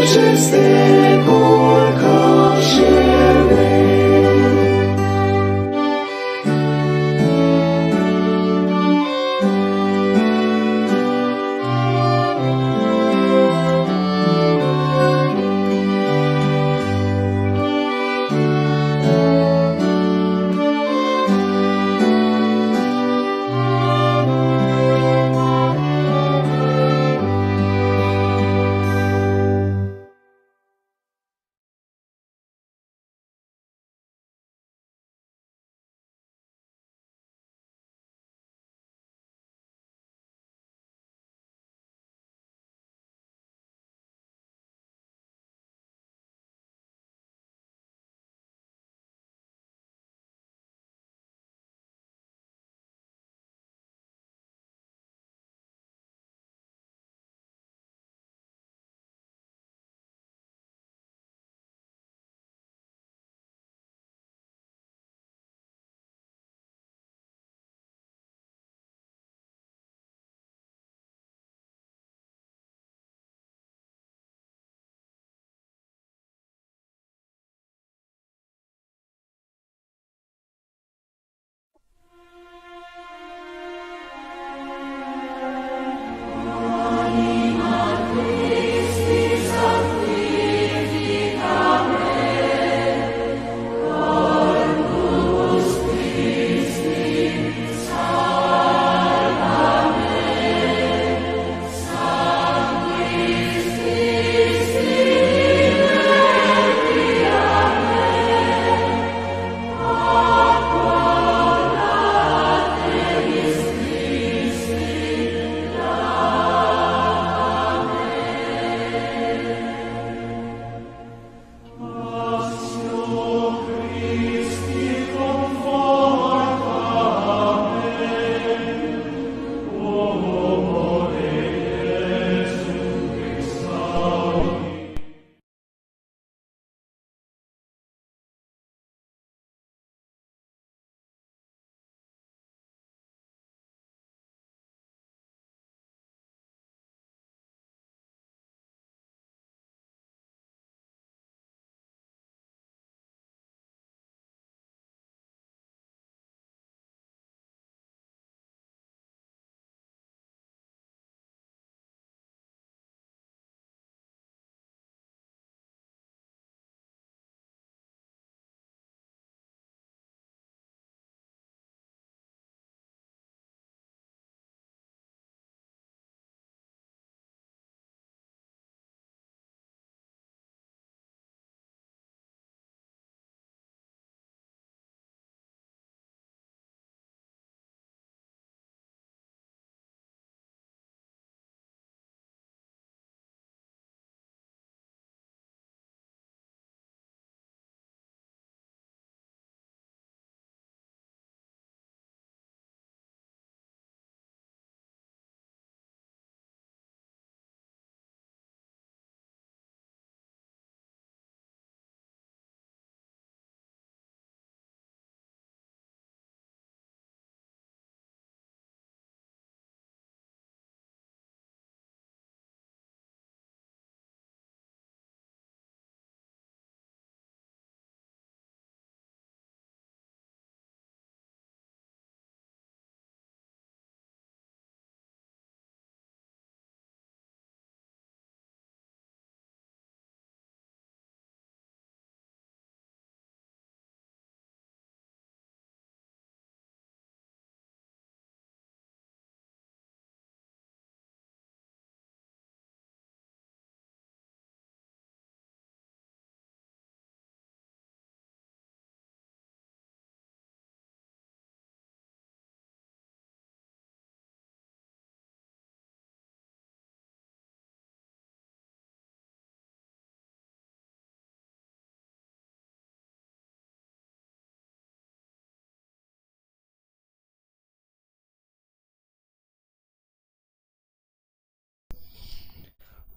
Duše se gorka žele.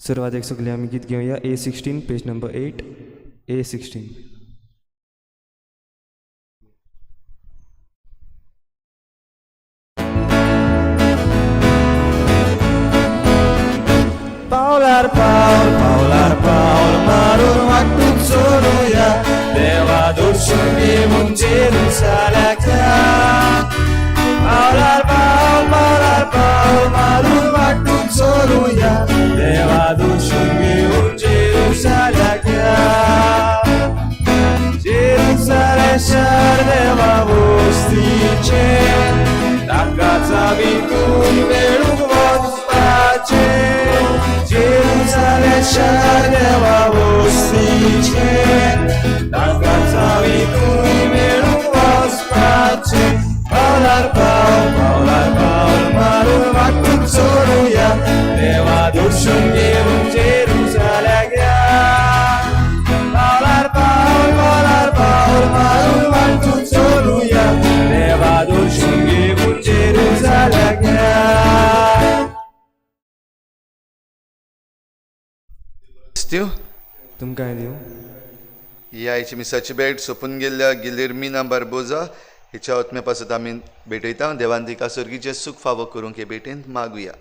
सुरवात एक सगळे आम्ही गीत घेऊया A16 page number 8 A16. Paular Paul marun waktu soruya Dewa dursungi munjirun salakya Paular Paul marun waktu soruya Dewa dursungi munjirun salakya Jerusalem şer deva vostice Takaca vinkuj veluk wospacie Jerusalem szar deva vostice Takaca vinkuj veluk wospacie Paular Paul marun waktu soruya Deva dursungi Jerusalemya Paular Paul marun waktu soruya Deva dursungi Jerusalemya Steve तुमकां हांवें दिवं ह्या हेची मिसाची भेट सोपून गेल्ल्या गिलेर्मिना बार्बोजा हिच्या आत्म्या पासत आमी भेटयता देवान तिका सर्गीचें सूख फावो करूंक हे भेटेंत मागुया.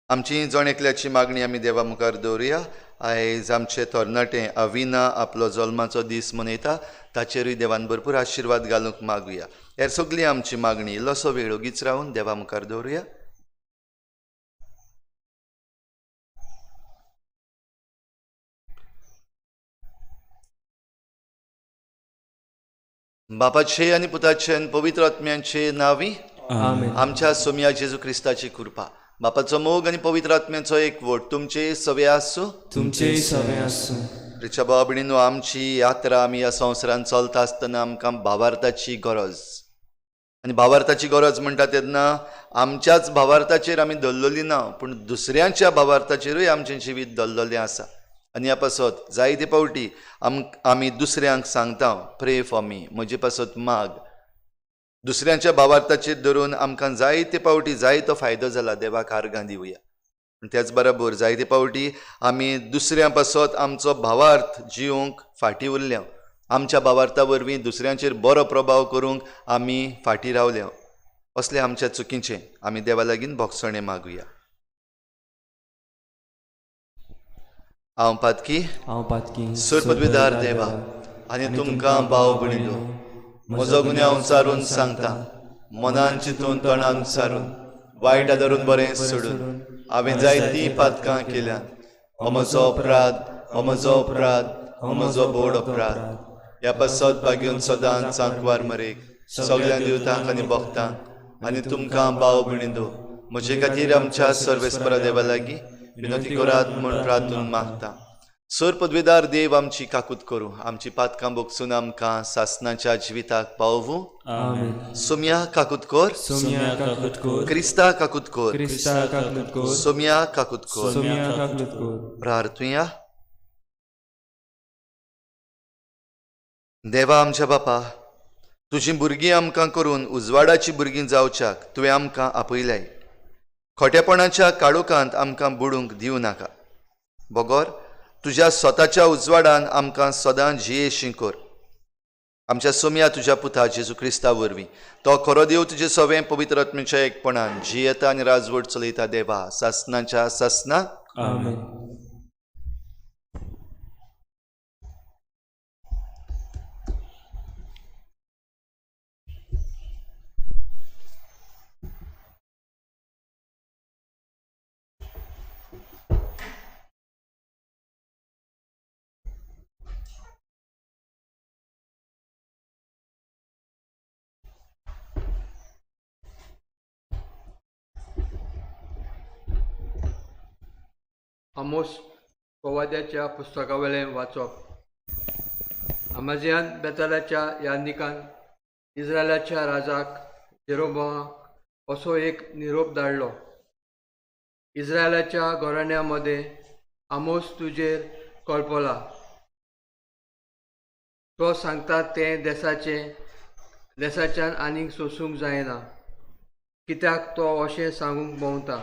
आमची जण एकल्याची मागणी आमी देवा मुखार दवरुया. आयज आमचे तरणाटे अविना आपलो जल्माचो दीस मनयता ताचेरूय देवान भरपूर आशिर्वाद घालूंक मागुया. हेर सगळी आमची मागणी इल्लोसो वेळ ओगीच रावन देवा मुखार दवरुया. बापाचे आनी पुताचे आनी पवित्र आत्म्याचे नांवी आमेन. आमच्या सोम्या जेजू क्रिस्ताची कृपा बापाचो मोग आनी पवित्र आत्म्याचो एकवट तुमचे सवे आसूं. तुमचेय सवे आसूं. रिच्या भावा भयणीनो आमची यात्रा आमी ह्या संवसारांत चलता आसतना आमकां भावार्थाची गरज आनी भावार्थाची गरज म्हणटा तेन्ना आमच्याच भावार्थाचेर आमी दल्लली ना पूण दुसऱ्यांच्या भावार्थाचेरूय आमचें जिवीत दल्ललें आसा. आनी ह्या पासत जायते फावटी आमी दुसऱ्यांक सांगता प्रे फॉर मी म्हजे पासत माग. दुसऱ्यांच्या भावार्थाचेर धरून आमकां जायते फावटी जायतो फायदो जाला देवाक आर्गां दिवया. त्याच बरोबर जायते फावटी आमी दुसऱ्यां पासत आमचो भावार्थ जिवंक फाटीं उरल्या. आमच्या भावार्था वरवीं दुसऱ्यांचेर बरो प्रभाव करूंक आमी फाटीं रावल्या. असलें आमच्या चुकीचें आमी देवा लागीं भोगसणें मागुया. हांव पातकी सुर पदवीदार देवा आनी तुमकां भाव भयणीनो म्हजो गुन्यांव उचारून सांगता मनान चिंतून तोंडान उचारून वायट धरून बरें सोडून हांवें जायतीं पातकां केल्यात. हो म्हजो अपराध हो म्हजो बोड अपराध. ह्या पासत भाग्यून सदांच सांकवार मरेक सगळ्या दिवतांक आनी भक्तांक आनी तुमकां भाव भयणीनो म्हजे खातीर आमच्या सर्वेस्परा देवा लागीं विनंती करात म्हूण प्रार्थून मागता. सर पदवीदार देव आमची काकूत करूं आमची पातकां भोगसून आमकां सासणाच्या जिविताक पावूं. आमेन. सोम्या काकूत कर. सोम्या काकूत कर. क्रिस्ता काकूत कर. क्रिस्ता काकूत कर. सोम्या काकूत कर. सोम्या काकूत कर. प्रार्थुया. देवा आमच्या बापा तुजीं भुरगीं आमकां करून उजवाडाची भुरगीं जावच्याक तुवें आमकां आपयल्याय. खोटेपणाच्या काळोखांत आमकां बुडूंक दिवं नाका. बोगोर तुज्या स्वताच्या उजवाडान आमकां सदां जियेशीं कर. आमच्या सोम्या तुज्या पुता जेजू क्रिस्ता वरवीं तो खरो देव तुजें सवें पवित्र आत्म्याच्या एकपणान जियेता आनी राजवट चलयता देवा सासणाच्या सासना. आमेन. आमोस प्रवाद्याच्या पुस्तकावेलें वाचप. अमाजियान बेतालाच्या यान्निकान इस्रायलाच्या राजाक जेरोबोआमाक असो एक निरोप धाडलो. इस्रायलाच्या घराण्यांमध्ये आमोस तुजेर कळपला. तो सांगता तें देशाच्यान आनीक सोसूंक जायना. कित्याक तो अशें सांगूंक भोंवता.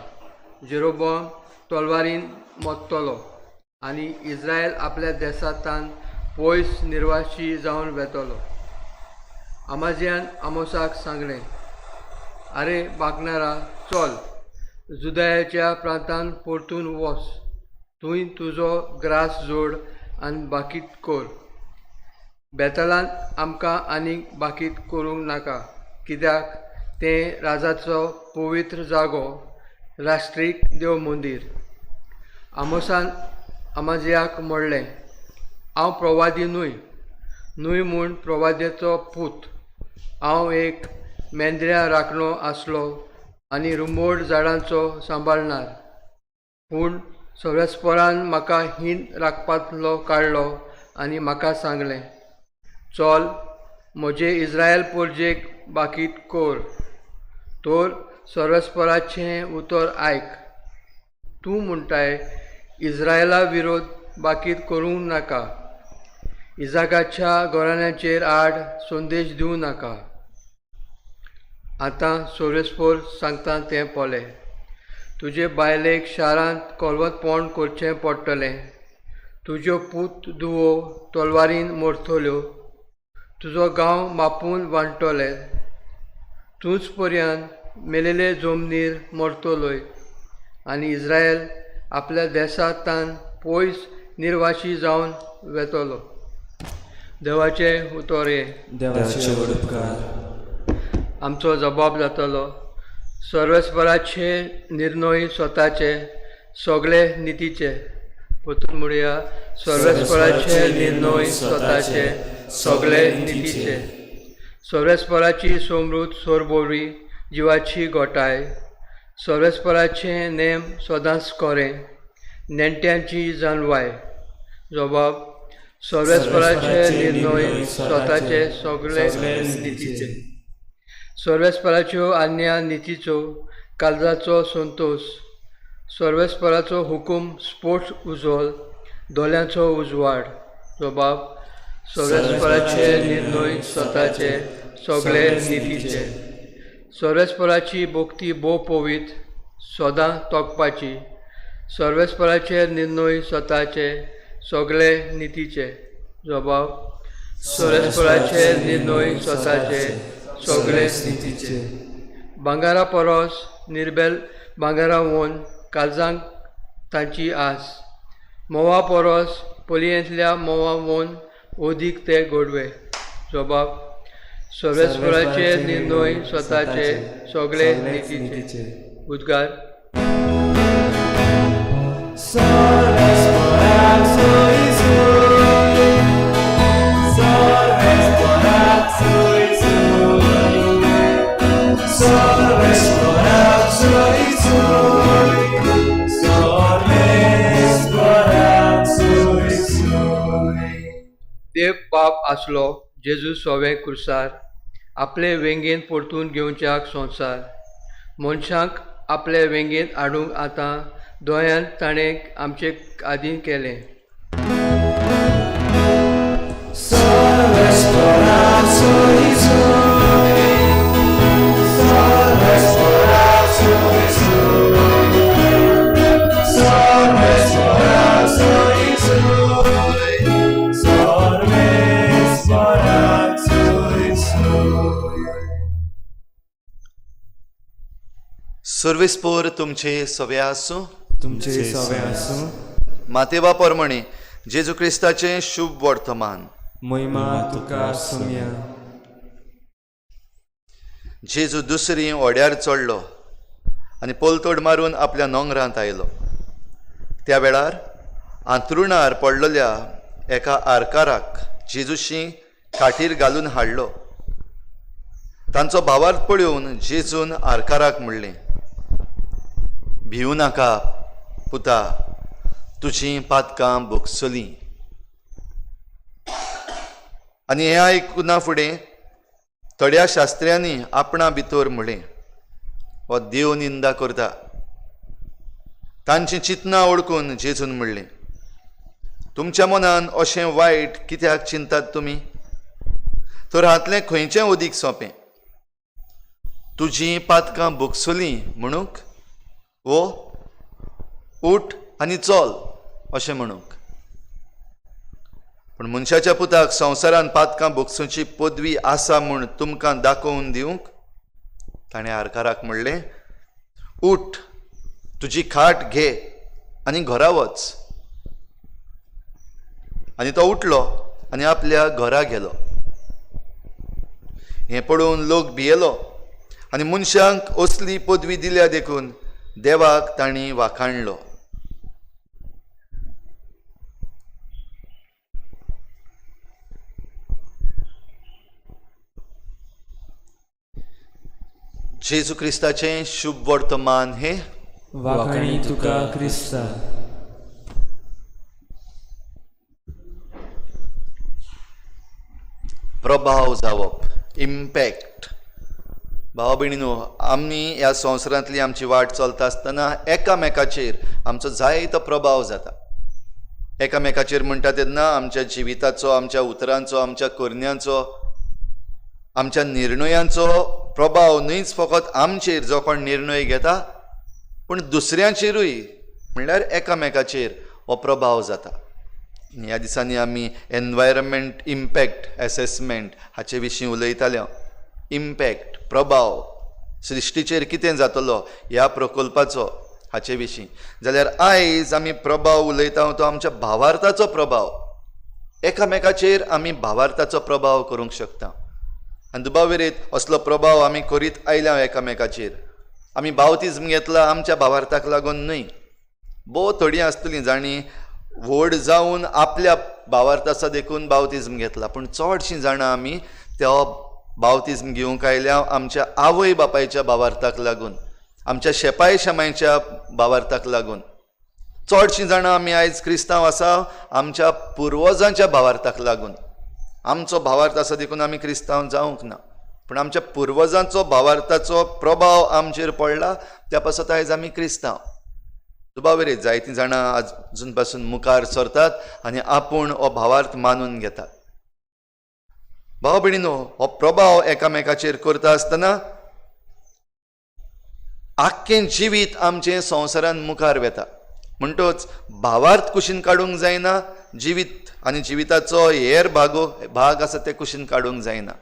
जेरोबोआम तलवारीन मोडटलो आनी इस्रायल आपल्या देशांतल्यान पयस निर्वाशी जावन वेतलो. आमाजियान आमोसाक सांगलें, आरे बागनारा, चल, जुदयाच्या प्रांतांत परतून वच, थंय तुजो ग्रास जोड आनी बाकीत कर. बेतलांत आमकां आनीक बाकीत करूंक नाका, कित्याक तें राजाचो पवित्र जागो, राष्ट्रीक देव मंदीर. आमोसान आमाजियाक म्हणलें, हांव प्रवादी न्हय म्हूण प्रवाद्याचो पूत. हांव एक मेंद्र्या राखणो आसलो आनी रुमोड झाडांचो सांबाळणार. पूण सर्वेस्परान म्हाका हिंद राखपांतलो काडलो आनी म्हाका सांगलें, चल, म्हजे इस्रायल परजेक बाकीत कर. तर सर्वेस्पराचें उतर आयक. तूं म्हणटाय, इस्रायला विरोध बाकीत करूंक नाका, इजाकाच्या घराण्याचेर आड संदेश दिवं नाका. आतां सर्वेस्पर सांगता तें पोलें. तुजे बायलेक शारांत कोलवतपण करचें पडटलें. तुज्यो पूत धुवो तलवारीन मरतल्यो. तुजो गांव मापून वांटतले. तूंच पर्यंत मेलेले जमनीर मरतलोय आनी इस्रायल आपल्या देशांतल्यान पयस निर्वाशी जावन वेतलो. देवाचें उतर हें. देवाचे उपकार. आमचो जबाब जातलो, सर्वेस्पराचे निर्णय स्वताचे, सगळे नितीचे. परतून म्हणया, सर्वेस्पराचे निर्णय स्वताचे, सगळे नितीचे. सर्वेस्पराची समृद्ध सोरबोरी जिवाची गोठाय. सर्वेस्पराचे नेम सदांच खरें, नेण्ट्यांची जानवाय. जबाब, सर्वेस्पराचे निर्णय स्वताचे, सगळे नितीचे. सर्वेस्पराच्यो आज्ञा नितीचो, काळजाचो संतोष. सर्वेस्पराचो हुकूम स्फोट उजोल, दोल्यांचो उजवाड. जबाब, सर्वेस्पराचे निर्णय स्वताचे, सगळे नितीचे. सर्वेस्पराची भक्ती भोव पवित्र, सदां तोकपाची. सर्वेस्पराचे निर्णय स्वताचे, सगळे नितीचे. जबाब, सर्वेस्पराचे निर्णय स्वताचे, सगळे नितीचे. भांगारा परस निर्बेल भांगारा वन काळजांक तांची आस. मोवा परस पलयेंतल्या मोवा वन ओदीक ते गोडवे. जबाब, सर्वेस्पराचे निर्णय स्वताचे, सगळे नितीचे. उद्गार. देव बाप आसलो जेजू सोवे कुर्सार, आपले वेंगेन परतून घेवच्याक संवसार. मनशांक आपले वेंगेन हाडूंक आतां दोळ्यान ताणें आमचे आदीं केलें. सर्वेस्पोर तुमचे सवे आसूं. तुमचे सवे आसूं. मातेवा परमणे जेजू क्रिस्ताचें शुभ वर्तमान. महिमा तुका सोम्या. जेजू दुसरी ओड्यार चडलो आनी पोलतोड मारून आपल्या नोंगरांत आयलो. त्या वेळार अंथरुणार पडलेल्या एका आरकाराक जेजूशी खाटीर घालून हाडलो. तांचो भावार्थ पळोवन जेजून आरकाराक म्हणलें, भिवू नाका पुता, तुजीं पातकां भोगसलीं. आनी हें आयकुना फुडें थोड्या शास्त्र्यांनी आपणा भितर म्हणलें, हो देव निंदा करता. तांची चिंतना ओळखून जेजून म्हणलें, तुमच्या मनान अशें वायट कित्याक चिंतात तुमी? तर हातलें खंयचें ओदीक सोंपें, तुजीं पातकां भोगसलीं म्हणूक वो उठ आनी चल अशें म्हणूंक. पूण मनशाच्या पुताक संवसारान पातकां भोगसूची पदवी आसा म्हूण तुमकां दाखोवन दिवंक ताणें आरकाराक म्हणलें, उठ, तुजी खाट घे आनी घरा वच. आनी तो उठलो आनी आपल्या घरा गेलो. हें पळोवन लोक भियेलो आनी मनशांक असली पदवी दिल्या देखून देवाक तांणी वाखाणलो. जेजू क्रिस्ताचें शुभ वर्तमान हे वाखाणी तुका क्रिस्ता. प्रभाव जावप, इम्पॅक्ट. भाव भयणीनो, आमी ह्या संवसारांतली आमची वाट चलता आसतना एकामेकाचेर आमचो जायतो प्रभाव जाता. एकामेकाचेर म्हणटा तेन्ना आमच्या जिविताचो, आमच्या उतरांचो, आमच्या करण्यांचो, आमच्या निर्णयांचो प्रभाव न्हयच फकत आमचेर जो कोण निर्णय घेता, पूण दुसऱ्यांचेरूय म्हणल्यार एकामेकाचेर हो प्रभाव जाता. ह्या दिसांनी आमी एनवायरमेंट इम्पॅक्ट एसेसमेंट हाचे विशीं उलयताले. इम्पॅक्ट, प्रभाव सृश्टीचेर कितें जातलो ह्या प्रकल्पाचो हाचे विशीं. जाल्यार आयज आमी प्रभाव उलयता तो आमच्या भावार्थाचो प्रभाव. एकामेकाचेर आमी भावार्थाचो प्रभाव करूंक शकता. आनी दुबाविरीत असलो प्रभाव आमी करीत आयल्या एकामेकाचेर. आमी बावतिजम घेतला आमच्या भावार्थाक लागून न्हय. भोव थोडीं आसतलीं जाणीं व्हड जावन आपल्या भावार्थाचो देखून बावतिजम घेतला, पूण चडशीं जाणां आमी तो बावतिजम घेवंक आयल्या आमच्या आवय बापायच्या भावार्थाक लागून, आमच्या शेपाय शेमायच्या भावार्थाक लागून. चडशीं जाणां आमी आयज क्रिस्तांव आसा आमच्या पुर्वजांच्या भावार्थाक लागून. आमचो भावार्थ आसा देखून आमी क्रिस्तांव जावंक ना, पूण आमच्या पुर्वजांचो भावार्थाचो प्रभाव आमचेर पडला, त्या पासत आयज आमी क्रिस्तांव. दुबाविरीत जायतीं जाणां अजून पासून मुखार सरतात आनी आपूण हो भावार्थ मानून घेतात. भाव भयणीनो, हो प्रभाव एकामेकाचेर करता आसतना आख्खें जिवीत आमचें संवसारान मुखार वेता. म्हणटच भावार्थ कुशीन काडूंक जायना, जिवीत आनी जिविताचो हेर भाग आसा ते कुशीन काडूंक जायना.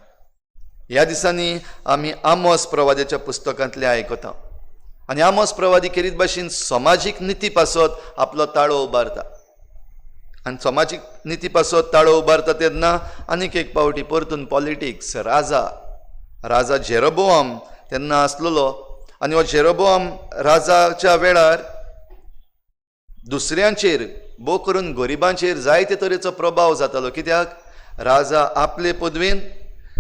ह्या दिसांनी आमी आमोस प्रवाद्याच्या पुस्तकांतलें आयकता आनी आमोस प्रवादी खेरीत भाशेन समाजीक निती पासत आपलो ताळो उबारता. आनी समाजीक निती पासत ताळो उबारता तेन्ना आनीक एक पावटी परतून पॉलिटिक्स, राजा जेरोबोआम तेन्ना आसलेलो. आनी हो जेरोबोआम राजाच्या वेळार दुसऱ्यांचेर, भोव करून गरिबांचेर जायते तरेचो प्रभाव जातालो. कित्याक राजा आपले पदवेन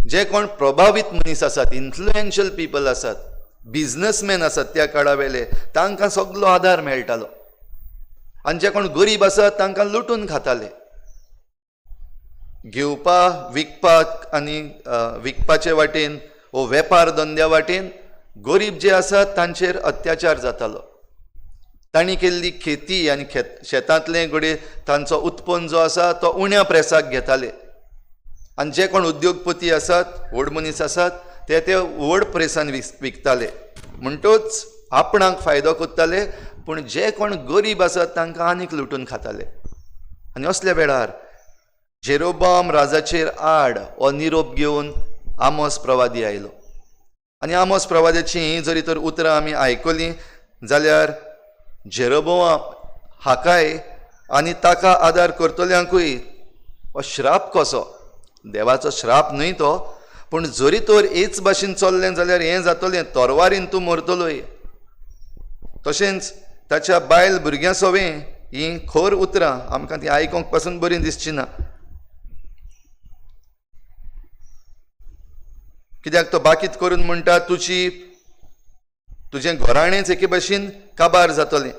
जे कोण प्रभावीत मनीस आसात, इन्फ्लुएन्शियल पीपल आसात, बिझनसमॅन आसात त्या काळा वेले, तांकां सगळो आदार मेळटालो. आनी जे कोण गरीब आसात तांकां लुटून खाताले. घेवपाक, विकपाक आनी विकपाचे वाटेन वो वेपार धंद्या वाटेन गरीब जे आसात तांचेर अत्याचार जातालो. तांणी केल्ली खेती आनी शेतांतले घडये तांचो उत्पन्न जो आसा तो उण्या प्रेसाक घेताले. आनी जे कोण उद्योगपती आसात, व्हड मनीस आसात, ते व्हड प्रेसान विकताले. म्हणटच आपणाक फायदो कोत्ताले, पूण जे कोण गरीब आसात तांकां आनीक लुटून खाताले. आनी असल्या वेळार जेरोबोआम राजाचेर आड हो निरोप घेवन आमोस प्रवादी आयलो. आनी आमोस प्रवाद्याची ही जरी तर उतरां आमी आयकलीं जाल्यार जेरोबोआम हाकाय आनी ताका आदार करतल्यांकूय हो श्राप कसो, देवाचो श्राप न्हय तो, पूण जरी तर हेच भाशेन चल्लें जाल्यार हें जातलें, तोरवारीन तूं मरतलोय. तशेंच ताच्या बायल भुरग्यां सवें ही खोर उतरां आमकां ती आयकोंक पासून बरीं दिसची ना. कित्याक तो बाकीत करून म्हणटा तुजें घोराणेंच एके भाशेन काबार जातलें.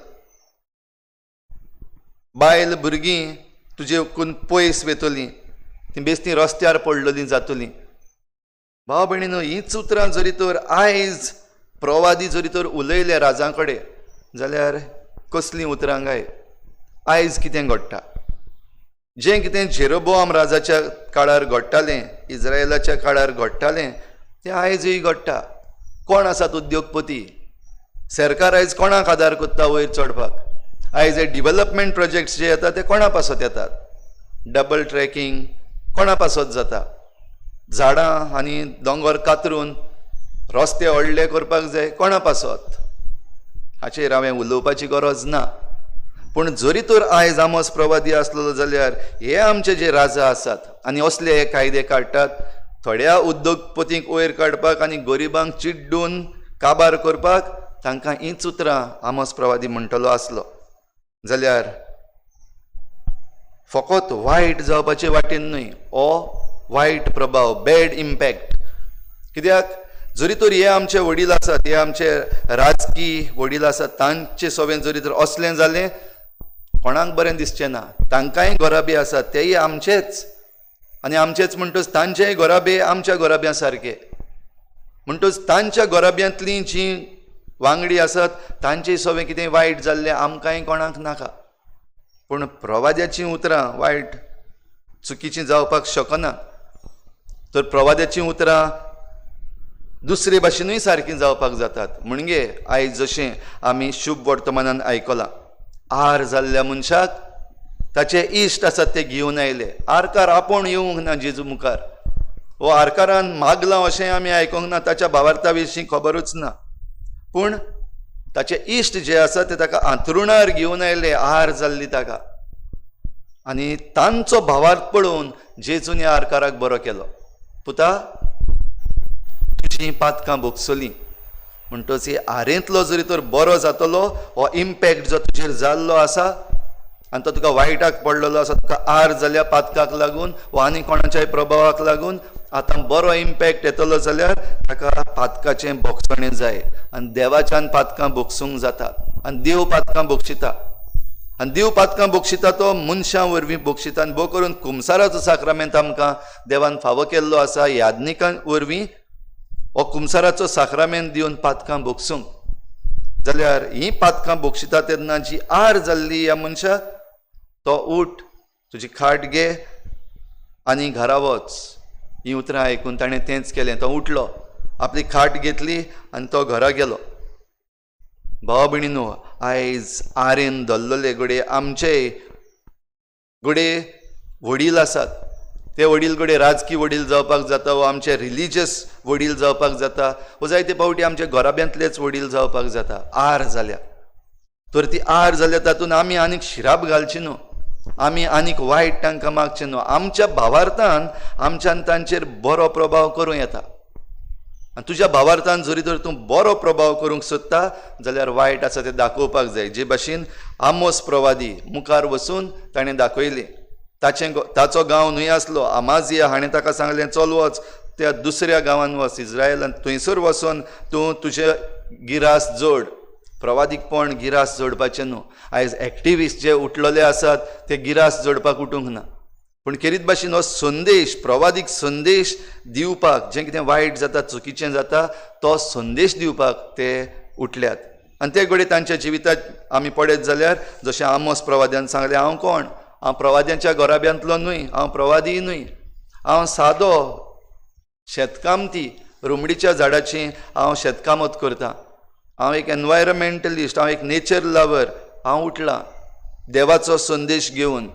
बायल भुरगीं तुजे कून पयस वेतलीं, ती बेश्टी रस्त्यार पडलेलीं जातलीं. भाव भयणीनो, हीच उतरां जरी तर आयज प्रवादी जरी तर उलयले राजा कडेन जाल्यार कसलीं उतरां काय. आयज कितें घडटा, जें कितें जेरोबोआम राजाच्या काळार घडटालें, इज्रायलाच्या काळार घडटालें, तें आयजूय घडटा. कोण आसात उद्योगपती, सरकार आयज कोणाक आदार कोत्ता वयर चडपाक? आयज हे डिव्हलपमेंट प्रोजेक्ट्स जे येतात ते कोणा पासत येतात? डबल ट्रॅकिंग कोणा पासत जाता? झाडां आनी दोंगर कातरून रस्ते व्हडले करपाक जाय कोणा पासत? हाचेर हांवें उलोवपाची गरज ना. पूण जरी तर आयज आमोस प्रवादी आसलेलो जाल्यार हे आमचे जे राजा आसात आनी असले हे कायदे काडटात, थोड्या उद्योगपतींक वयर काडपाक आनी गरिबांक चिड्डून काबार करपाक, तांकां हींच उतरां आमोस प्रवादी म्हणटलो आसलो जाल्यार फकत वायट जावपाचे वाटेन न्हय, हो वायट प्रभाव, बॅड इम्पॅक्ट. कित्याक जरी तर हे आमचे वडील आसात, हे आमचे राजकीय वडील आसात, तांचे सवेन जरी तर असलें जालें कोणाक बरें दिसचें ना. तांकांय गोराबे आसात, तेय आमचेच आनी आमचेच म्हणटच तांचेय गोराबे आमच्या गोराब्यां सारके. म्हणटच तांच्या गोराब्यांतलीं जीं वांगडी आसात तांचेय सवें कितें वायट जाल्लें आमकांय कोणाक नाका. पूण प्रवाद्याचीं उतरां वायट चुकीचीं जावपाक शकना. तर प्रवाद्याचीं उतरां दुसरे भाशेनूय सारकीं जावपाक जातात. म्हणजे आयज जशें आमी शुभ वर्तमानान आयकलां, आर जाल्ल्या मनशाक ताचे इश्ट आसात ते घेवन आयले. आरकार आपूण येवंक ना जेजू मुखार, वो आरकारान मागलां अशें आमी आयकूंक ना, ताच्या भावार्था विशीं खबरूच ना. पूण ताचे इश्ट जे आसा ते ताका अंथरुणार घेवन आयले, आर जाल्ली ताका. आनी तांचो भावार्थ पळोवन जेजून ह्या आरकाराक बरो केलो. पुता, तुजीं पातकां भोगसलीं. म्हणटच ही आरेंतलो जरी तर बरो जातलो, हो इम्पॅक्ट जो तुजेर जाल्लो आसा आनी तो तुका वायटाक पडलेलो आसा, तुका आर जाल्या पातकाक लागून वा आनी कोणाच्याय प्रभावाक लागून आतां बरो इम्पॅक्ट येतलो जाल्यार ताका पातकाचें भोगसणें जाय. आनी देवाच्यान पातकां भोगसूंक जाता. आनी देव पातकां भोगशिता. आनी देव पातकां भोगशिता तो मनशां वरवीं भोगशिता. आनी भोव करून कुमसाराचो साक्रामेंत आमकां देवान फावो केल्लो आसा. याज्ञिकां वरवीं हो कुमसाराचो साक्रामेंत दिवन पातकां भोगसूंक. जाल्यार हीं पातकां भोगशिता तेन्ना जी आर जाल्ली ह्या मनशाक, तो उठ, तुजी खाट घे आनी घरा वच. हीं उतरां आयकून ताणें तेंच केलें. तो उठलो, आपली खाट घेतली आनी तो घरा गेलो. भाव भयणीनो, आयज आरेन धरलेले घोडे आमचे घोडे वडील आसात. ते वडील घोडे राजकीय वडील जावपाक जाता, वा आमचे रिलिजियस वडील जावपाक जाता, वा जायते फावटी आमचे घराब्यांतलेच वडील जावपाक जाता. आर जाल्या तर ती आर जाल्या तातूंत आमी आनीक शिराप घालची न्हू, आमी आनीक वायट तांकां मागचें न्हू. आमच्या भावार्थान आमच्यान तांचेर बरो प्रभाव करूं येता. आनी तुज्या भावार्थान जरी तर तूं बरो प्रभाव करूंक सोदता जाल्यार वायट आसा तें दाखोवपाक जाय. जे भाशेन आमोस प्रवादी मुखार वचून ताणें दाखयलें. ताचो गांव न्हय आसलो अमाजिया, हाणें ताका सांगलें चल वच त्या दुसऱ्या गांवांत वच इज्रायलांत, थंयसर वचून तूं तुजें गिरास जोड. प्रवादीकपण गिरास जोडपाचें न्हू. आयज एक्टिविस्ट जे उठलेले आसात ते गिरास जोडपाक उठूंक ना, पूण खेरीत भाशेन हो संदेश, प्रवादीक संदेश दिवपाक, जें कितें वायट जाता, चुकीचें जाता, तो संदेश दिवपाक ते उठल्यात. आनी ते घडये तांच्या जिवितांत आमी पळयत जाल्यार जशें आमोस प्रवाद्यान सांगलें, हांव कोण? हांव प्रवाद्यांच्या घराब्यांतलो न्हय, हांव प्रवादी न्हय, हांव सादो शेतकामती, रुमडीच्या झाडाची हांव शेतकामत करतां. हांव एक एनवायरमेंटलिस्ट, हांव एक नेचर लवर. हांव उठलां देवाचो संदेश घेवन.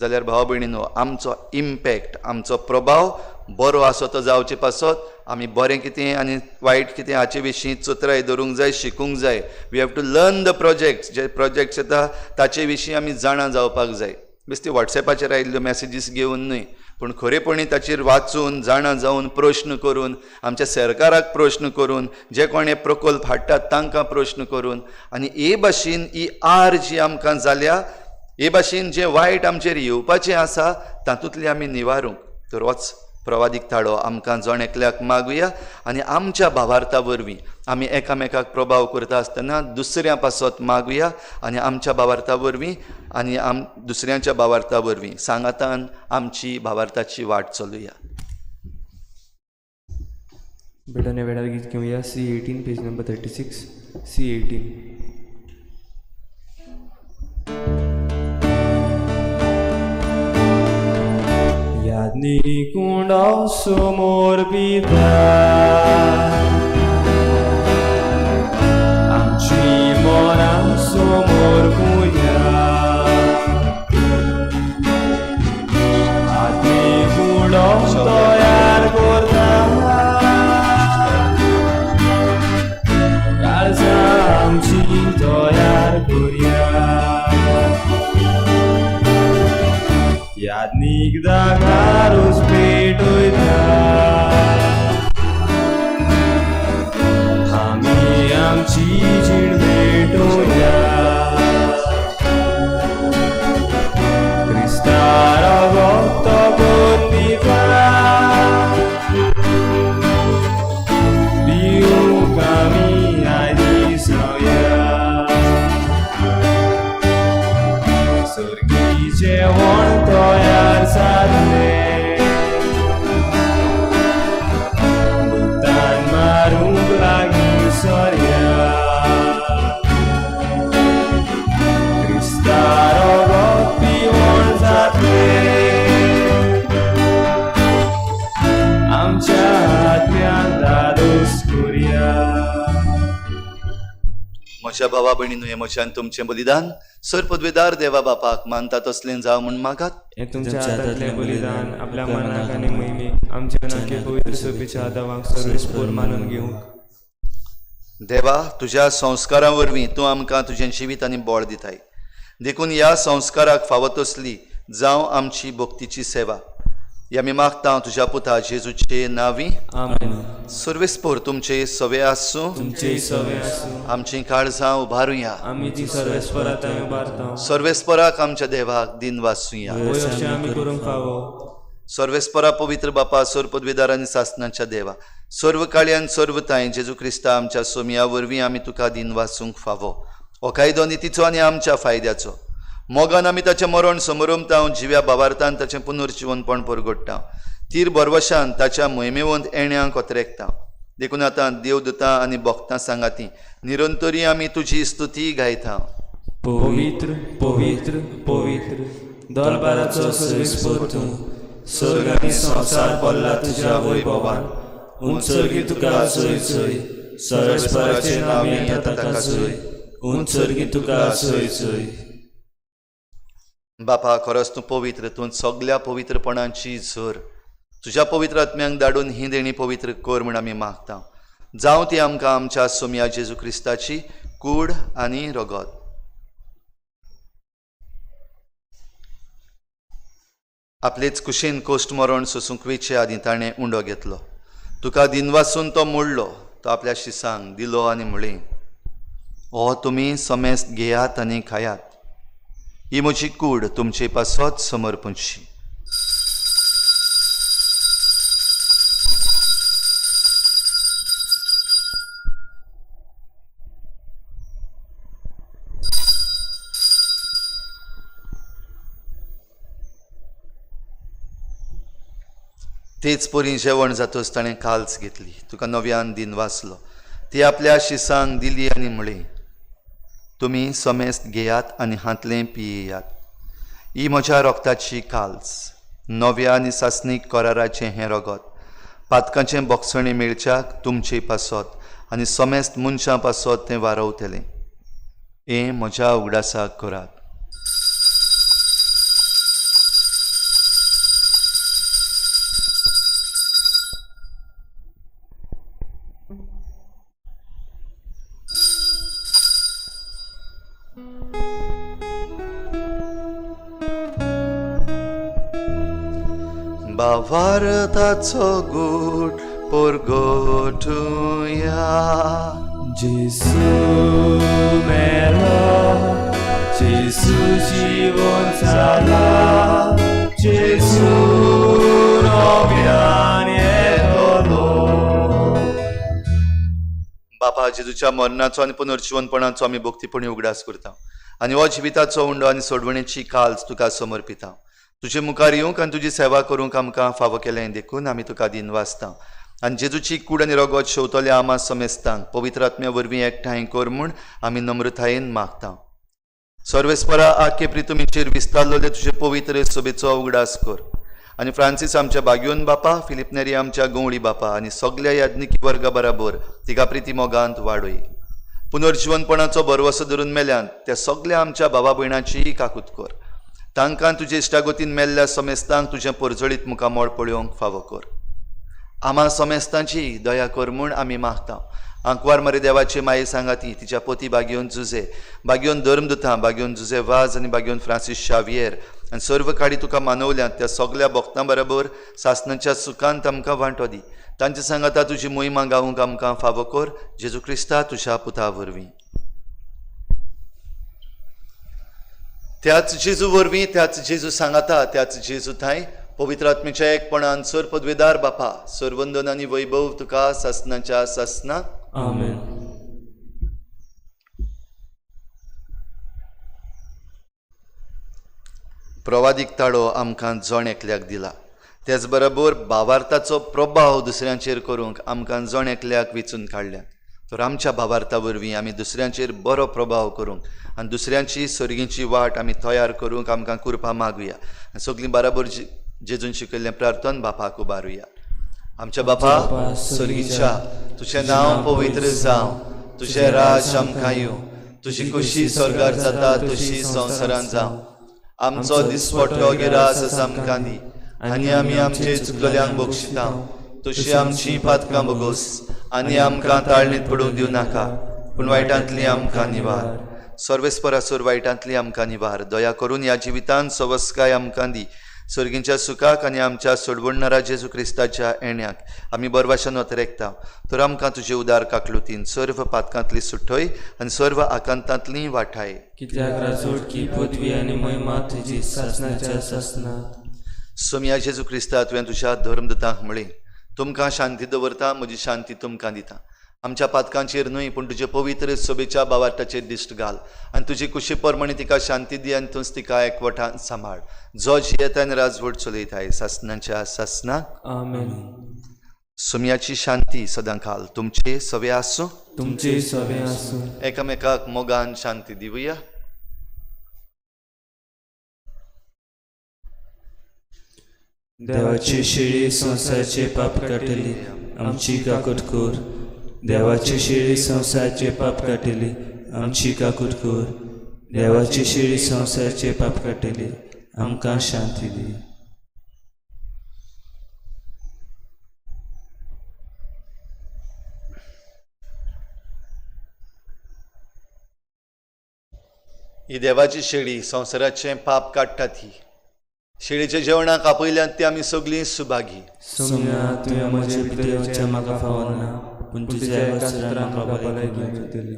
जाल्यार भाव भयणीनो, आमचो इम्पॅक्ट, आमचो प्रभाव बरो आसो तो जावचे पासत आमी बरें कितें आनी वायट कितें हाचे विशीं चतराय धरूंक जाय, शिकूंक जाय. We have to learn the projects. जे प्रोजेक्ट्स येता ताचे विशीं आमी जाणा जावपाक जाय. बेश्टी वॉट्सॅपाचेर आयिल्ल्यो मॅसेजीस घेवन न्हय, पूण खरेपणी ताचेर वाचून, जाणा जावन, प्रश्न करून, आमच्या सरकाराक प्रश्न करून, जे कोण हे प्रकल्प हाडटात तांकां प्रश्न करून, आनी हे भाशेन ही आर जी आमकां जाल्या, हे भाशेन जें वायट आमचेर येवपाचें आसा तातूंतली आमी निवारूंक. तर होच प्रवादीक थाळो आमकां जण एकल्याक मागुया. आनी आमच्या भावार्था वरवीं आमी एकामेकाक प्रभाव करता आसतना दुसऱ्यां पासत मागुया. आनी आमच्या भावार्था वरवीं आनी दुसऱ्यांच्या भावार्था वरवीं सांगातान आमची भावार्थाची वाट चलुया. बेटाने वेळार गीत घेवया. C18 page number 36. C18. याज्ञिक कुंडाव समोर पिता, आमची मनां समोर म्हज्या भावा भयणीनो, हे म्हज्यान तुमचें बलिदान सर पदवेदार देवा बापाक मानता तसलें जावं म्हूण मागात. हे तुमच्या हातांतलें बलिदान आपल्या मनाक आनी मोहिमेक आमच्या नाके पवित्र सोबीच्या आदावाक सर्वेस्पोर मानून घेवंक. देवा, तुज्या संस्कारां वरवीं तूं आमकां तुजें जिवीत आनी बोळ दिताय. देखून ह्या संस्काराक फावो तसली जावं आमची भक्तीची सेवा ही आमी मागता तुज्या पुता जेजूचे नांवी. आमेन. सर्वेस्पोर तुमचे सवे आसूं, तुमचे सवे आसूं. आमची काळजां उबारुया. आमी ती सर्वेस्परांत उबारता. सर्वेस्पराक आमच्या देवाक दिन वाचुया. अशें आमी करूंक फावो. सर्वेस्परा पवित्र बापा, सर पदवेदार आनी सासणाच्या देवा, सर्व काळी आनी सर्व ताय जेजू क्रिस्ता आमच्या सोमया वरवीं आमी तुका दिन वाचूंक फावो. हो कायदो नितीचो आनी आमच्या फायद्याचो. मोगान आमी ताचें मरण समरमता, जिव्या भावार्थान ताचें पुनर्जीवनपण परगट्टा. तीर बरवशान ताच्या मोहिमेवंत येण्याक कोतरेकता. देखून आतां देवदूतां आनी भक्तां सांगाती निरंतरी आमी तुजी स्तुती गायता. पवित्र पवित्र पवित्र दरबाराचो सर्वेस्पोर तूं. सर्ग आनी संवसार पडला तुज्या वैभवान. उंचरगी तुका चोय चोय. सर्वेस्पराचे नांवे येता ताका चोय. उंचरगी तुका चोय चोय. बापा, खरोच तूं पवित्र. तूं सगल्या पवित्रपणाची झर तुज्या पवित्र आत्म्यांक धाडून ही देणी पवित्र कर म्हूण आमी मागता. जावं ती आमकां आमच्या सोमया जेजू क्रिस्ताची कूड आनी रगत. आपलेच कुशीन कोश्ट मरण सोसूंक वेचे आदी ताणें उंडो घेतलो. तुका दिन वाचून तो मोडलो. तो आपल्या शिसांक दिलो आनी म्हळें, हो तुमी समेस्त घेयात आनी खायात. ही म्हजी कूड तुमचे पासत समर्पणची. तेच परी जेवण जातच ताणें काल्स घेतली. तुका नव्यान दिन वाचलो. ती आपल्या शिसांक दिली आनी म्हळें, तुमी समेस्त घेयात आनी हातलें पियेयात. ही म्हज्या रोगताची काल्स, नव्या आनी सासणीक कराराचें हें रगत. पातकाचें बोगसणें मेळच्याक तुमचे पासत आनी समेस्त मनशां पासत तें वारवतलें. हें म्हज्या उगडासाक करात. भावार्थाचो गूट परगटुया. जेसू मेलो, जेसू जीवन जाला, जेसू नव्यान येतलो. बापा, जेजूच्या मरणाचो आनी पुनर्जीवनपणाचो आमी भक्तीपणी उगडास करता आनी हो जिविताचो उंडो आनी सोडवणेची काल्स तुका समर्पिता. तुजे मुखार येवंक आनी तुजी सेवा करूंक आमकां फावो केलें देखून आमी तुका दिन वाचता. आनी जेजूची कूड आनी रगत शेवतल्या आमा समेस्तांक पवित्र आत्म्या वरवीं एकठांय कर म्हूण आमी नम्रतायेन मागता. सर्वेस्परा आख्खे प्रितुमीचेर विस्तारलोले तुजे पवित्र सभेचो उगडास कर. आनी फ्रांसीस आमच्या बागयोन बापा, फिलिप नेरी आमच्या गवळी बापा आनी सगल्या याज्ञिकी वर्गा बराबर तिका प्रिती मोगांत वाडय. पुनर्जीवनपणाचो भरवसो धरून मेल्यान त्या सगल्या आमच्या भावा भयणांची काकूत कर. तांकां तुजे इश्टागतीन मेल्ल्या समेस्तांक तुजें परजळीत मुखामोळ पळोवंक फावो कर. आमा समेस्तांची दया कर म्हूण आमी मागता. आंकवार मरे देवाचे माये सांगाती तिच्या पोती बागयोन जुजे, बागयोन धर्मदुतां, बागयोन जुजे वाज आनी बागयोन फ्रांसीस शावियर आनी सर्व काळी तुका मानवल्यांत त्या सगल्या भक्तां बरोबर सासणाच्या सुखांत आमकां वांटो दी. तांचे सांगाता तुजी मोहिमा गावूंक आमकां फावो कर. जेजू क्रिस्ता तुज्या पुता वरवीं. त्याच जेजू वरवीं, त्याच जेजू सांगाता, त्याच जेजू थंय पवित्र आत्मेच्या एकपणान सर पदवेदार बापा, सर्वंदन आनी वैभव तुका सासणाच्या सासणाक. आमेन. प्रवादीक ताळो आमकां जण एकल्याक दिला. त्याच बरोबर भावार्थाचो प्रभाव दुसऱ्यांचेर करूंक आमकां जण एकल्याक वेंचून काडल्यात. तर आमच्या भावार्था वरवीं आमी दुसऱ्यांचेर बरो प्रभाव करूंक आनी दुसऱ्यांची सर्गीची वाट आमी तयार करूंक आमकां कृपा मागुया. सगळीं बराबर जेजून शिकयल्लें प्रार्थन बापाक उबारुया. आमच्या बापा सर्गीच्या, तुजें नांव पवित्र जावं, तुजें राज आमकां येवं, तुझी खुशी स्वर्गार जाता तशी संवसारांत जावं. आमचो दिसपट्टो गिरास आमकां दी आनी आमी आमचे चुकलेल्यांक बक्षिता. तशी आमची पातकां बगोस आनी आमकां ताळणीत पडूंक दिवं नाका, पूण वायटांतली आमकां निवार. सर्वेस्परासूर वायटांतली आमकां निवार. दया करून ह्या जिवितांत सवस्काय आमकां दी. सर्गींच्या सुखाक आनी आमच्या सोडवणणारा जेजू क्रिस्ताच्या येण्याक आमी बरभाशेन वतरेकता. तर आमकां तुजे उदार काकलुतीन सर्व पातकांतली सुटय आनी सर्व आकांतांतली वाठाय. कित्याक राजवट की पदवी आनी महिमा तुजी सासणाच्या सासणात. सोम्या जेजू क्रिस्ता तुवें तुज्या धर्मदूतांक म्हळें, तुमकां शांती दवरता, म्हजी शांती तुमकां दिता. आमच्या पातकांचेर न्हय पूण तुजे पवित्र सोबेच्या भावार्थाचेर दिश्ट घाल आनी तुजी कुशी परमणी तिका शांती दी आनी तूंच तिका एकवटान सांबाळ. जो जियेता आनी राजवट चलयताय सासणाच्या सासणाक. आमेन. सोम्याची शांती सदां घाल. तुमचे सवे आसूं. तुमचे सवे आसूं. एकामेकाक मोगान शांती दिवया. देवाची शिडी संवसाराचे पाप काटली, आमची काकूट कोर. देवाची शिडी संवसाराचे पाप काटली, आमची काकूट कोर. देवाची शिडी संवसाराचे पाप काटली, आमकां शांती दी. ही देवाची शेळी संवसाराचें पाप काडटा ती. शेळीच्या जेवणाक आपयल्यात ती आमी सगळीं सुभागी. सोम्या तुवें म्हजे भितर येवचें म्हाका फावना, पूण तुज्या वचनांत म्हाका भलायकी मेळटली.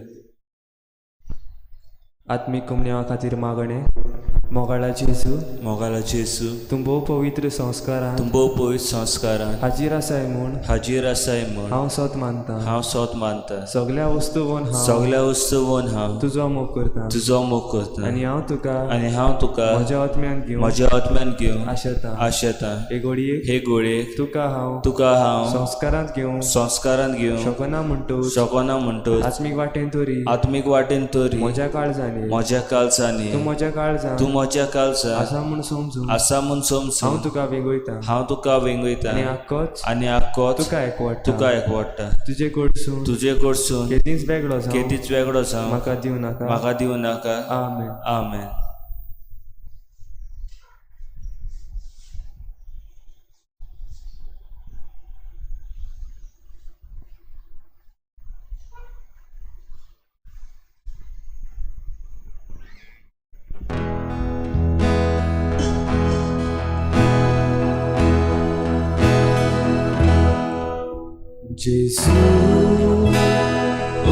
आत्मीक कमन्या खातीर मागणे. मोगाळाची येसू, मोगालाची येसू, तूं भोव पवित्र संस्कारान तूं भोव पवित्र संस्कारान हाजीर आसाय म्हूण हाजीर आसाय म्हूण हांव सत मानता. हांव सोत मानता. सगळ्या वस्तूवन हांव सगळ्या वस्तूवन हांव तुजो मोग करता तुजो मोग करता. आनी हांव तुका म्हज्या आत्म्यान घेवन म्हज्या आत्म्यान घेवन आशेता. आशेता. हे घडयेक हे घोडयेक तुका हांव संस्कारांत घेवन शकना म्हणटोच शकना म्हणटोच आत्मीक वाटेन तरी आत्मीक वाटेन तरी म्हज्या काळजांनी म्हज्या काळजांनी तूं म्हज्या काळजान तूं म्हज्या काळजांत आसा म्हूण समजून आसा म्हूण समजून हांव तुका वेगयता हांव तुका वेंगयता आनी आक्कोच आनी आक्कोच तुका एकवडटा. तुका एकवडटा. तुजे कडसून तुजे कडसून केदींच वेगळो जावं केदीच वेगळो जावं म्हाका दिवं नाका. म्हाका दिवं नाका. आमेन. आमेन. जेसू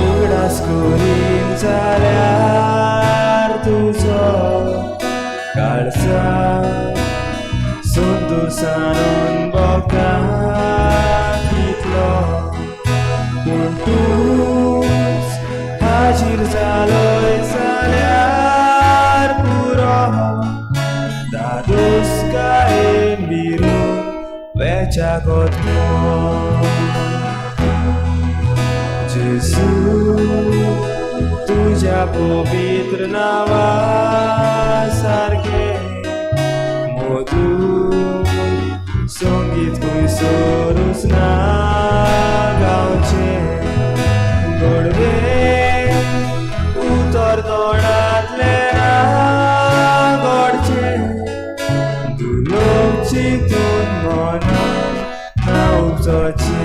उगडास करीन जाल्यार तुजो काळजा सुंदर साणून बोगता तितलो, पूण तूंच हाजीर जालोय जाल्यार पुरो दादोसकायेन भिरून वेचाकोत जेसू तुझ्या पवित्र नावा सारखे मधुर संगीत खंयसरूच ना गावचे गोडवे उतर तोंडांतले गोडचे दुलोक चिंतून मनान नावचोचे.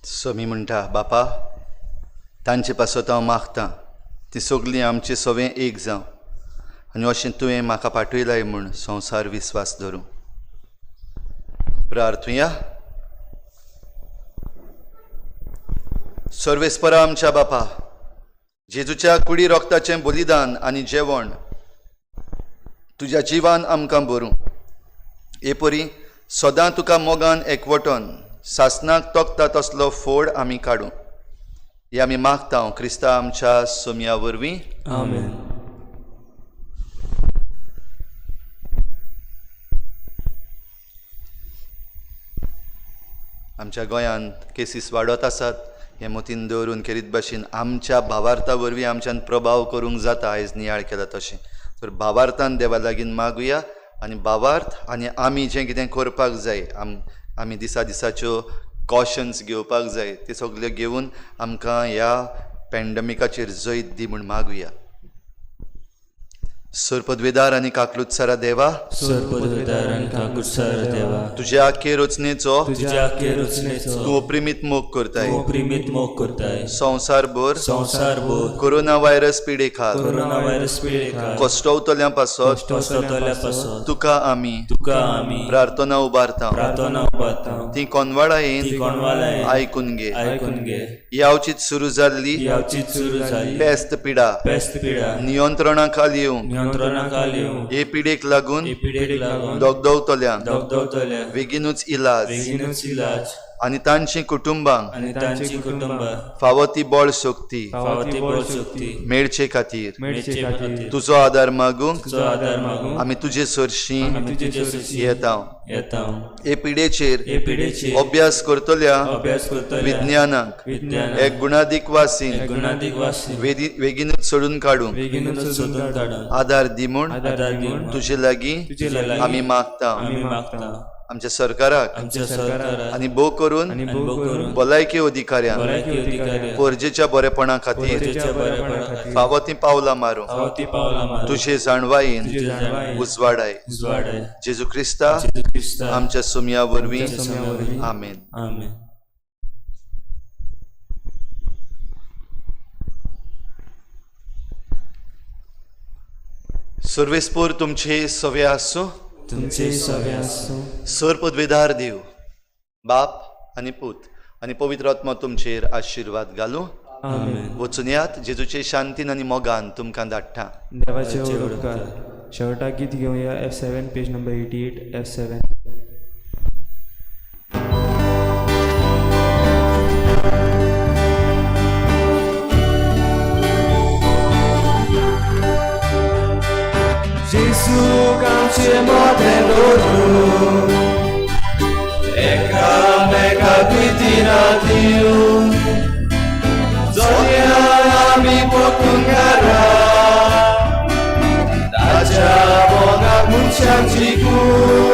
सोमी म्हणटा, बापा तांचे पासत हांव मागतां ती सगळीं आमचे सवें एक जावं आनी अशें तुवें म्हाका पाठयलाय म्हूण संवसार विस्वास धरूं. प्रार्थुया. सर्वेस्परा आमच्या बापा, जेजूच्या कुडी रोगताचें बलिदान आनी जेवण तुज्या जिवान आमकां भरूं. हे परी सदां तुका मोगान एकवटोन सासणाक तोखता तसलो फोड आमी काडूं. हे आमी मागता क्रिस्ता आमच्या सोम्या वरवीं. आमेन. आमच्या गोंयांत केसीस वाडत आसात. हे मतीन दवरून खेरीत भाशेन आमच्या भावार्था वरवीं आमच्यान प्रभाव करूंक जाता आयज नियाळ केला तशें. तर भावार्थान देवा लागीं मागुया आनी भावार्थ आनी आमी जें कितें करपाक जाय आमी दिसा दिसाच्यो कॉशन्स घेवपाक जाय ते सगल्यो घेवन आमकां ह्या पॅन्डमिकाचेर जैत दी म्हूण मागुया. सरपदवेदार आनी काकलुत्सारा देवा, सरपदवेदार आनी काकूटसार देवा, तुज्या आख्खे रचनेचो तुज्या आख्खे रचनेचो तूं अप्रिमीत मोग करताय. तूं अप्रिमीत मोग करताय. संवसारभर संवसारभर कोरोना व्हायरस पिडे खाल कोरोना व्हायरस पिडेखाल कश्टवतल्या पासत कश्टतल्या पासून तुका आमी प्रार्थना उबारता. प्रार्थना उबारता. ती कोनवाळा येन ती कोणवालाय आयकून घे. आयकून घे. यावचीत सुरू जाल्ली यावचीत सुरू झाली पेस्त पिडा पेस्त पिडा नियंत्रणा खाली येवंक नियंत्रणाखाली येवंक हे पिडेक लागून पिडेक लागून दोगदोवतल्यांक दोगदोवतल्या बेगीनूच इलाज बेगीनूच इलाज आनी तांची कुटुंबांक आनी तांची कुटुंबां फावो ती बळ शक्ती फावती बळ शक्ती मेळचे खातीर मेळचे खातीर तुजो आदार मागूंक तुजो आदार मागूंक आमी तुजे सरशी आमी तुजे सरशी येता. येता. हे पिडेचेर हे पिडेचेर अभ्यास करतल्या अभ्यास करतल्या विज्ञानाक विज्ञान एक गुणादीक वासीन गुणादीक वासी बेगीनूच सोडून काडूंक बेगीनूच सोदून काडून आदार दी म्हूण आदार दिवन तुजे लागीं तुजे लागीं आमी मागता. आमी मागता. आमच्या सरकाराक आमच्या सरकाराक आनी भोव करून भोव करून भलायकी अधिकाऱ्यांक भलायकी अधिकाऱ्यांक पोरजेच्या बरेपणा खातीर तेच्या बरेपणा खातीर फावो ती पावलां मारूंक फावती पावलां मारूंक तुजे जाणवायेन तुजे जाणवायेन उजवाडाय. उजवाडाय. जेजू क्रिस्ता जेजू क्रिस्ता आमच्या सुमया वरवीं आमच्या सुमया वरवीं. आमेन. आमेन. सर्वेस्पोर तुमचे सवे आसूं. तुमचे सवे आसूं. सरपदवेदार देव बाप आनी पूत आनी पवित्र आत्मा तुमचेर आशिर्वाद घालूं. आमेन. वचून यात जेजूचे शांतीन आनी मोगान तुमकां धाडटा. देवाचे ओळखकार शेवटा गीत घेऊया F7 page number 88 F7. Gesù che modello e came capitina Dio Zonia mi potungara Daja boga muncian ciku